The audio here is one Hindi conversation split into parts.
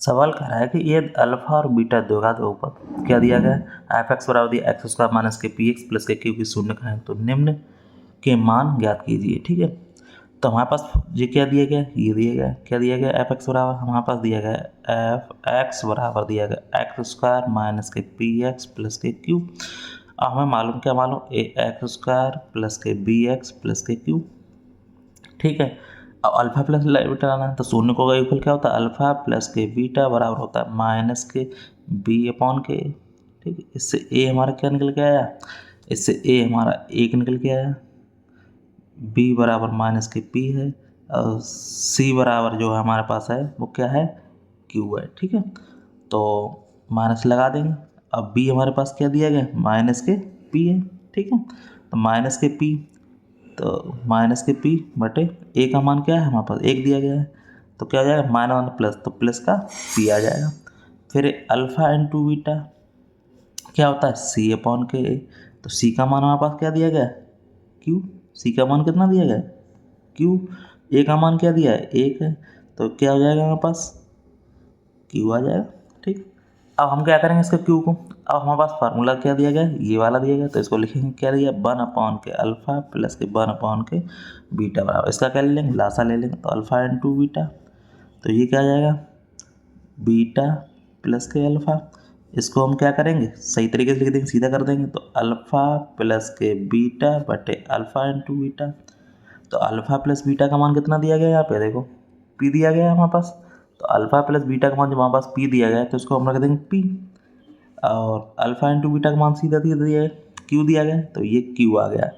सवाल कह रहा है कि यदि अल्फा और बीटा दो घात बहुपद क्या दिया गया है, एफ एक्स बराबर दिया एक्स स्क्वायर माइनस के पी एक्स प्लस के क्यू की शून्य का है, तो निम्न के मान ज्ञात कीजिए। ठीक है, तो हमारे पास ये क्या दिया गया, ये दिया गया, क्या दिया गया, एफ एक्स बराबर हमारे पास दिया गया एफ एक्स बराबर दिया गया एक्स स्क्वायर माइनस के पी एक्स प्लस के क्यू। अब हमें मालूम क्या मालूम, ए एक्स स्क्वायर प्लस के बी एक्स प्लस के क्यू। ठीक है, अब अल्फा प्लस बीटा लाना है, तो शून्य को योग क्या होता है, अल्फा प्लस के बीटा बराबर होता है माइनस के बी अपॉन के। ठीक है, इससे ए हमारा क्या निकल के आया, इससे ए हमारा एक निकल के आया, बी बराबर माइनस के पी है और सी बराबर जो हमारे पास है वो क्या है, क्यू है। ठीक है, तो माइनस लगा देंगे। अब बी हमारे पास क्या दिया गया, माइनस के पी है। ठीक है, तो माइनस के पी, तो माइनस के पी बटे ए का मान क्या है हमारे पास, एक दिया गया है, तो क्या हो जाएगा माइनस वन प्लस, तो प्लस का पी आ जाएगा। फिर अल्फा इंटू बीटा क्या होता है, सी अपॉन के ए, तो सी का मान हमारे पास क्या दिया गया, क्यू। सी का मान कितना दिया गया, क्यू। ए का मान क्या दिया है, एक है, तो क्या हो जाएगा हमारे पास, क्यू आ जाएगा। ठीक, अब हम क्या करेंगे इसके क्यू को, अब हमारे पास फार्मूला क्या दिया गया, ये वाला दिया गया, तो इसको लिखेंगे क्या दिया, वन अपॉन के अल्फा प्लस के वन अपॉन के बीटा बराबर, इसका क्या ले लेंगे, लासा ले लेंगे, तो अल्फा इंटू बीटा, तो ये क्या आ जाएगा, बीटा प्लस के अल्फा। इसको हम क्या करेंगे, सही तरीके से लिख देंगे, सीधा कर देंगे, तो अल्फा प्लस के बीटा बटे अल्फा इंटू बीटा। तो अल्फा प्लस बीटा का मान कितना दिया गया है यहाँ पे, देखो पी दिया गया है हमारे पास, तो अल्फा प्लस बीटा का मान जब हमारे पास पी दिया गया है तो इसको हम रख देंगे पी, और अल्फा इंटू बीटा का मान सीधा दिया है क्यू दिया गया है, तो ये क्यू आ गया।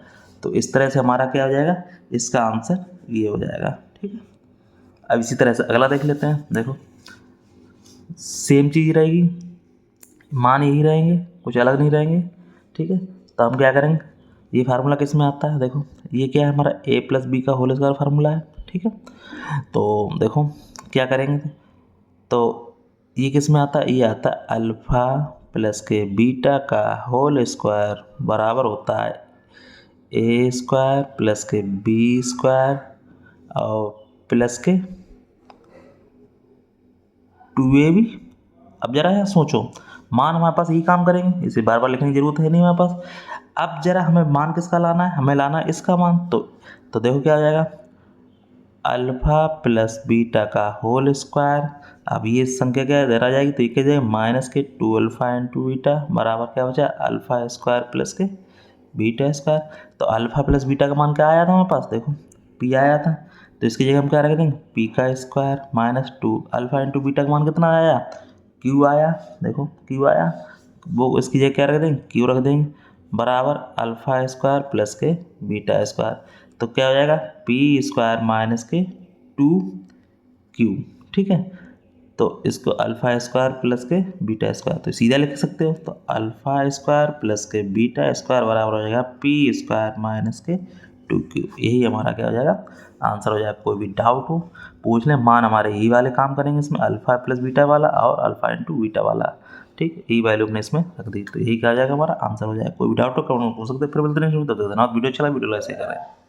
तो इस तरह से हमारा क्या हो जाएगा, इसका आंसर ये हो जाएगा। ठीक है, अब इसी तरह से अगला देख लेते हैं। देखो सेम चीज़ रहेगी, मान यही रहेंगे, कुछ अलग नहीं रहेंगे। ठीक है, तो हम क्या करेंगे, ये फार्मूला किस में आता है, देखो ये क्या है हमारा ए प्लस बी का होल स्क्वायर फार्मूला है। ठीक है, तो देखो क्या करेंगे, तो ये किस में आता है, ये आता है अल्फ़ा प्लस के बीटा का होल स्क्वायर बराबर होता है ए स्क्वायर प्लस के बी स्क्वायर और प्लस के 2ab। अब जरा यार सोचो, मान हमारे पास यही काम करेंगे, इसे बार बार लिखने की जरूरत है नहीं हमारे पास। अब जरा हमें मान किसका लाना है, हमें लाना है इसका मान, तो देखो क्या हो जाएगा, अल्फा प्लस बीटा का होल स्क्वायर। अब ये संख्या क्या इधर आ जाएगी, तो ये क्या जाएगा माइनस के 2 अल्फा इंटू बीटा बराबर क्या बचा, अल्फा स्क्वायर प्लस के बीटा स्क्वायर। तो अल्फा प्लस बीटा का मान क्या आया था हमारे पास, देखो पी आया था, तो इसकी जगह हम क्या रख देंगे, पी का square minus 2 alpha into beta का मान कितना आया, क्यू आया। देखो क्यू आया, वो इसकी जगह क्या रख देंगे, क्यू रख देंगे बराबर अल्फा स्क्वायर प्लस के बीटा स्क्वायर। तो क्या हो जाएगा, पी स्क्वायर माइनस के 2q। ठीक है, तो इसको अल्फ़ा स्क्वायर प्लस के बीटा स्क्वायर तो सीधा लिख सकते हो, तो अल्फ़ा स्क्वायर प्लस के बीटा स्क्वायर बराबर हो जाएगा पी स्क्वायर माइनस के 2q। यही हमारा क्या हो जाएगा, आंसर हो जाएगा। कोई भी डाउट हो पूछ लें, मान हमारे यही वाले काम करेंगे इसमें, अल्फ़ा प्लस बीटा वाला और अल्फ़ा इंटू बीटा वाला। ठीक, यही वैल्यू हमने इसमें रख दी, तो यही क्या हो जाएगा हमारा आंसर हो जाएगा। कोई भी डाउट हो कमेंट में पूछ सकते हैं। फिर बोलते हैं वीडियो अच्छा लगा वीडियो लाइक शेयर करें।